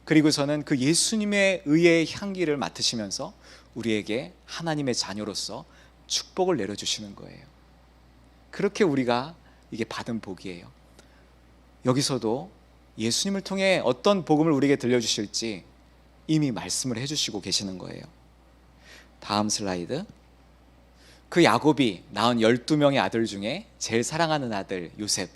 그리고서는 그 예수님의 의의 향기를 맡으시면서 우리에게 하나님의 자녀로서 축복을 내려주시는 거예요. 그렇게 우리가 이게 받은 복이에요. 여기서도 예수님을 통해 어떤 복음을 우리에게 들려주실지 이미 말씀을 해주시고 계시는 거예요. 다음 슬라이드. 그 야곱이 낳은 12명의 아들 중에 제일 사랑하는 아들 요셉.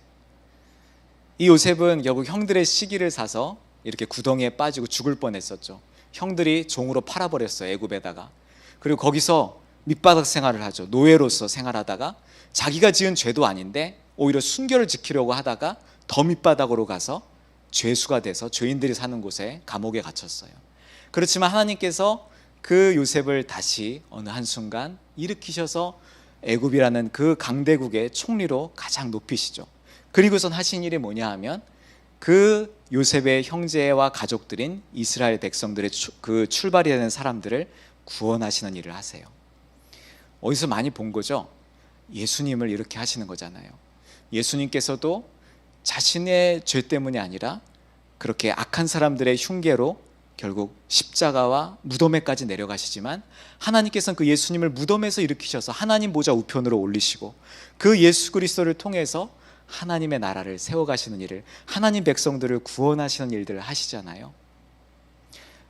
이 요셉은 결국 형들의 시기를 사서 이렇게 구덩이에 빠지고 죽을 뻔했었죠. 형들이 종으로 팔아버렸어요, 애굽에다가. 그리고 거기서 밑바닥 생활을 하죠. 노예로서 생활하다가 자기가 지은 죄도 아닌데 오히려 순결을 지키려고 하다가 더 밑바닥으로 가서 죄수가 돼서 죄인들이 사는 곳에 감옥에 갇혔어요. 그렇지만 하나님께서 그 요셉을 다시 어느 한순간 일으키셔서 애굽이라는 그 강대국의 총리로 가장 높이시죠. 그리고선 하신 일이 뭐냐 하면 그 요셉의 형제와 가족들인 이스라엘 백성들의 그 출발이 되는 사람들을 구원하시는 일을 하세요. 어디서 많이 본 거죠? 예수님을 이렇게 하시는 거잖아요. 예수님께서도 자신의 죄 때문이 아니라 그렇게 악한 사람들의 흉계로 결국 십자가와 무덤에까지 내려가시지만 하나님께서는 그 예수님을 무덤에서 일으키셔서 하나님 보좌 우편으로 올리시고 그 예수 그리스도를 통해서 하나님의 나라를 세워가시는 일을, 하나님 백성들을 구원하시는 일들을 하시잖아요.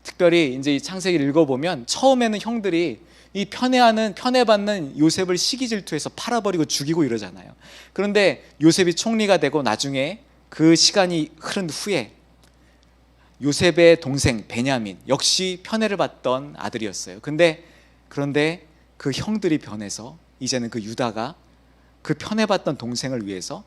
특별히 이제 이 창세기를 읽어보면 처음에는 형들이 이 편애받는 요셉을 시기 질투해서 팔아버리고 죽이고 이러잖아요. 그런데 요셉이 총리가 되고 나중에 그 시간이 흐른 후에 요셉의 동생 베냐민 역시 편애를 받던 아들이었어요. 그런데 그 형들이 변해서 이제는 그 유다가 그 편애받던 동생을 위해서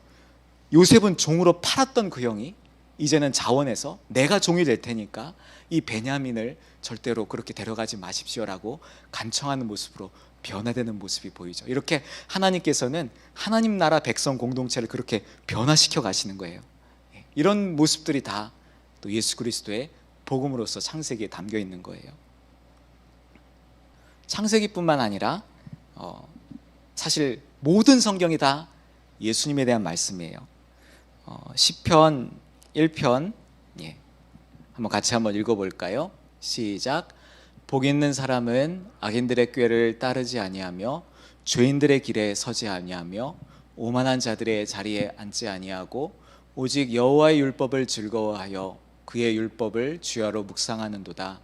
요셉은 종으로 팔았던 그 형이 이제는 자원해서 내가 종이 될 테니까 이 베냐민을 절대로 그렇게 데려가지 마십시오라고 간청하는 모습으로 변화되는 모습이 보이죠. 이렇게 하나님께서는 하나님 나라 백성 공동체를 그렇게 변화시켜 가시는 거예요. 이런 모습들이 다 또 예수 그리스도의 복음으로서 창세기에 담겨 있는 거예요. 창세기뿐만 아니라 사실 모든 성경이 다 예수님에 대한 말씀이에요. 시편 1편 한번 같이 읽어볼까요? 시작. 복 있는 사람은 악인들의 꾀를 따르지 아니하며 죄인들의 길에 서지 아니하며 오만한 자들의 자리에 앉지 아니하고 오직 여호와의 율법을 즐거워하여 그의 율법을 주야로 묵상하는도다.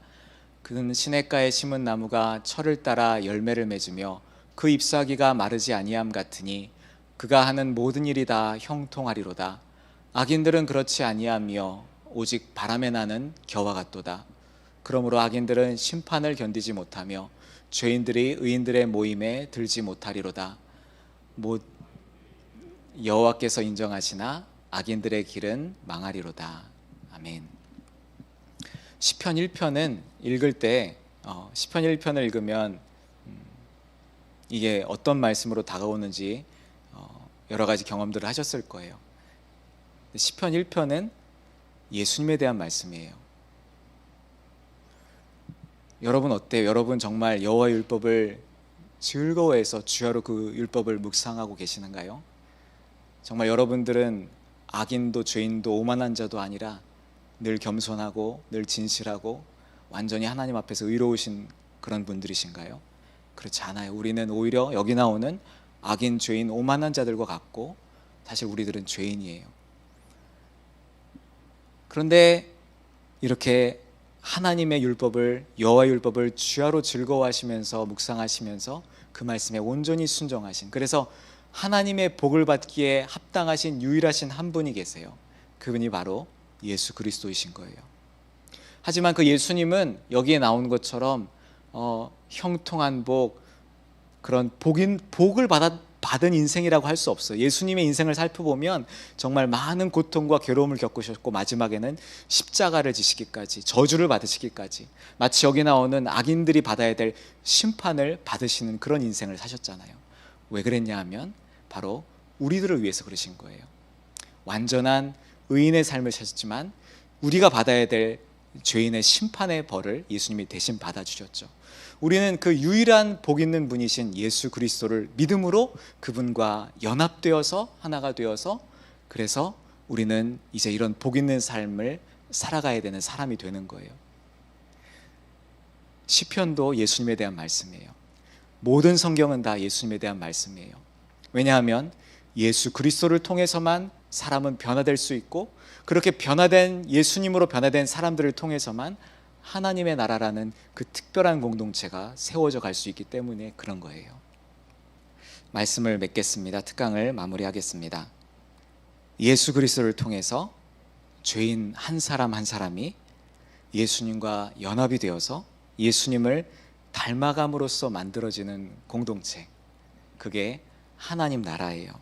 그는 시냇가에 심은 나무가 철을 따라 열매를 맺으며 그 잎사귀가 마르지 아니함 같으니 그가 하는 모든 일이 다 형통하리로다. 악인들은 그렇지 아니하며 오직 바람에 나는 겨와 같도다. 그러므로 악인들은 심판을 견디지 못하며 죄인들이 의인들의 모임에 들지 못하리로다. 여호와께서 인정하시나 악인들의 길은 망하리로다. 아멘. 시편 1편은 읽을 때 시편 1편을 읽으면 이게 어떤 말씀으로 다가오는지 여러 가지 경험들을 하셨을 거예요. 시편 1편은 예수님에 대한 말씀이에요. 여러분 어때요? 여러분 정말 여호와의 율법을 즐거워해서 주야로 그 율법을 묵상하고 계시는가요? 정말 여러분들은 악인도 죄인도 오만한 자도 아니라 늘 겸손하고 늘 진실하고 완전히 하나님 앞에서 의로우신 그런 분들이신가요? 그렇지 않아요. 우리는 오히려 여기 나오는 악인, 죄인, 오만한 자들과 같고 사실 우리들은 죄인이에요. 그런데 이렇게 하나님의 율법을, 여호와의 율법을 주야로 즐거워하시면서 묵상하시면서 그 말씀에 온전히 순종하신, 그래서 하나님의 복을 받기에 합당하신 유일하신 한 분이 계세요. 그분이 바로 예수 그리스도이신 거예요. 하지만 그 예수님은 여기에 나온 것처럼 형통한 복, 그런 복을 받은 인생이라고 할 수 없어요. 예수님의 인생을 살펴보면 정말 많은 고통과 괴로움을 겪으셨고 마지막에는 십자가를 지시기까지, 저주를 받으시기까지, 마치 여기 나오는 악인들이 받아야 될 심판을 받으시는 그런 인생을 사셨잖아요. 왜 그랬냐 하면 바로 우리들을 위해서 그러신 거예요. 완전한 의인의 삶을 사셨지만 우리가 받아야 될 죄인의 심판의 벌을 예수님이 대신 받아주셨죠. 우리는 그 유일한 복 있는 분이신 예수 그리스도를 믿음으로 그분과 연합되어서 하나가 되어서, 그래서 우리는 이제 이런 복 있는 삶을 살아가야 되는 사람이 되는 거예요. 시편도 예수님에 대한 말씀이에요. 모든 성경은 다 예수님에 대한 말씀이에요. 왜냐하면 예수 그리스도를 통해서만 사람은 변화될 수 있고, 그렇게 변화된 예수님으로 변화된 사람들을 통해서만 하나님의 나라라는 그 특별한 공동체가 세워져 갈 수 있기 때문에 그런 거예요. 말씀을 맺겠습니다. 특강을 마무리하겠습니다. 예수 그리스도를 통해서 죄인 한 사람 한 사람이 예수님과 연합이 되어서 예수님을 닮아감으로써 만들어지는 공동체, 그게 하나님 나라예요.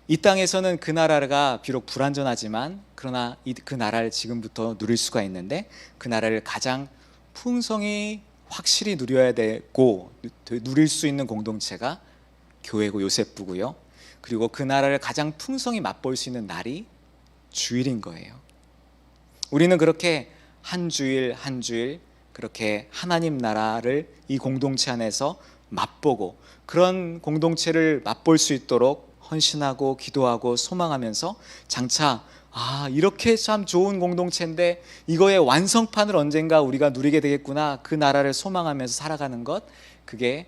이 땅에서는 그 나라가 비록 불완전하지만 그러나 그 나라를 지금부터 누릴 수가 있는데, 그 나라를 가장 풍성히 확실히 누려야 되고 누릴 수 있는 공동체가 교회고 요셉부고요. 그리고 그 나라를 가장 풍성히 맛볼 수 있는 날이 주일인 거예요. 우리는 그렇게 한 주일 한 주일 그렇게 하나님 나라를 이 공동체 안에서 맛보고, 그런 공동체를 맛볼 수 있도록 헌신하고 기도하고 소망하면서 장차 이렇게 참 좋은 공동체인데 이거의 완성판을 언젠가 우리가 누리게 되겠구나, 그 나라를 소망하면서 살아가는 것, 그게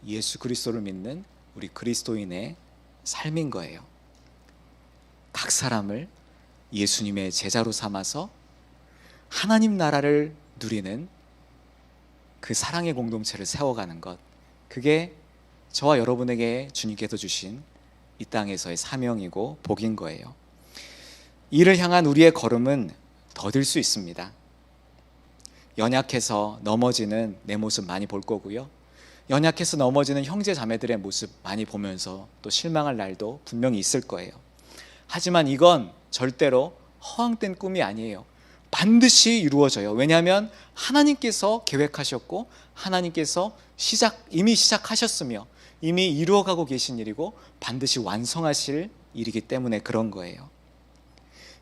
예수 그리스도를 믿는 우리 그리스도인의 삶인 거예요. 각 사람을 예수님의 제자로 삼아서 하나님 나라를 누리는 그 사랑의 공동체를 세워가는 것, 그게 저와 여러분에게 주님께서 주신 이 땅에서의 사명이고 복인 거예요. 이를 향한 우리의 걸음은 더딜 수 있습니다. 연약해서 넘어지는 내 모습 많이 볼 거고요. 연약해서 넘어지는 형제 자매들의 모습 많이 보면서 또 실망할 날도 분명히 있을 거예요. 하지만 이건 절대로 허황된 꿈이 아니에요. 반드시 이루어져요. 왜냐하면 하나님께서 계획하셨고 하나님께서 이미 시작하셨으며 이미 이루어가고 계신 일이고 반드시 완성하실 일이기 때문에 그런 거예요.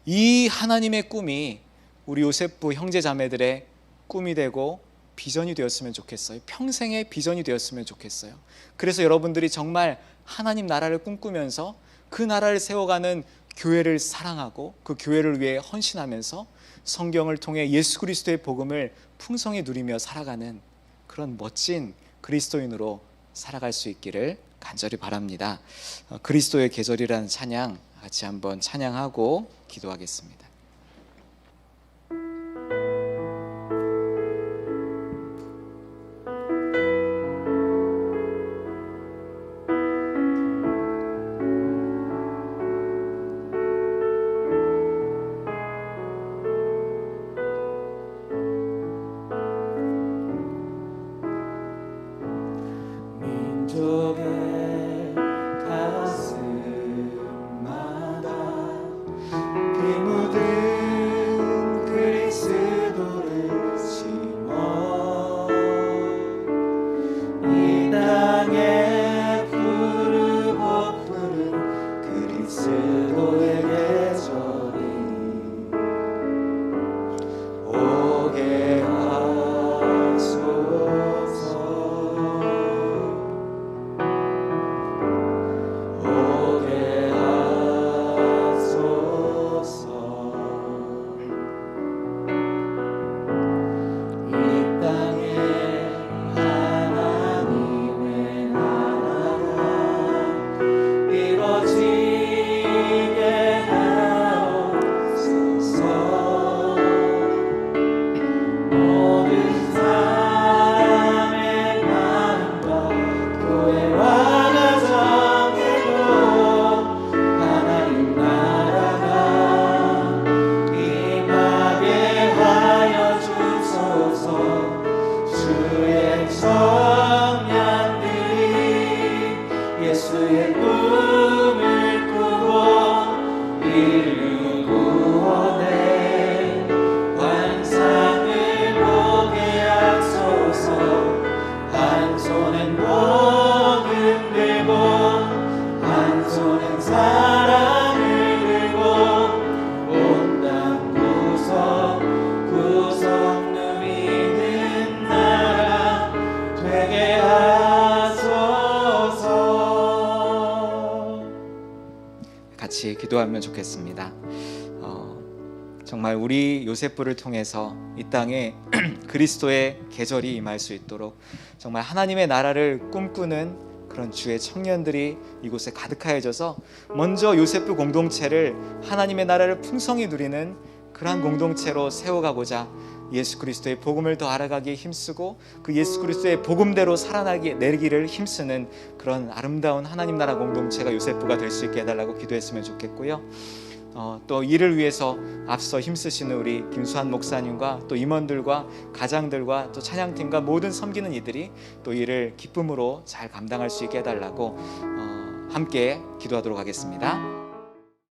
이 하나님의 꿈이 우리 요셉부 형제 자매들의 꿈이 되고 비전이 되었으면 좋겠어요. 평생의 비전이 되었으면 좋겠어요. 그래서 여러분들이 정말 하나님 나라를 꿈꾸면서 그 나라를 세워가는 교회를 사랑하고 그 교회를 위해 헌신하면서 성경을 통해 예수 그리스도의 복음을 풍성히 누리며 살아가는 그런 멋진 그리스도인으로 살아갈 수 있기를 간절히 바랍니다. 그리스도의 계절이라는 찬양 같이 한번 찬양하고 기도하겠습니다. 민족의 가슴마다 피 묻은 같이 기도하면 좋겠습니다. 정말 우리 요셉부를 통해서 이 땅에 그리스도의 계절이 임할 수 있도록 정말 하나님의 나라를 꿈꾸는 그런 주의 청년들이 이곳에 가득하여져서 먼저 요셉부 공동체를 하나님의 나라를 풍성히 누리는 그러한 공동체로 세워가고자 예수 그리스도의 복음을 더 알아가기에 힘쓰고 그 예수 그리스도의 복음대로 살아내기를 힘쓰는 그런 아름다운 하나님 나라 공동체가 요셉부가 될 수 있게 해달라고 기도했으면 좋겠고요. 또 이를 위해서 앞서 힘쓰시는 우리 김수환 목사님과 또 임원들과 가장들과 또 찬양팀과 모든 섬기는 이들이 또 이를 기쁨으로 잘 감당할 수 있게 해달라고 함께 기도하도록 하겠습니다.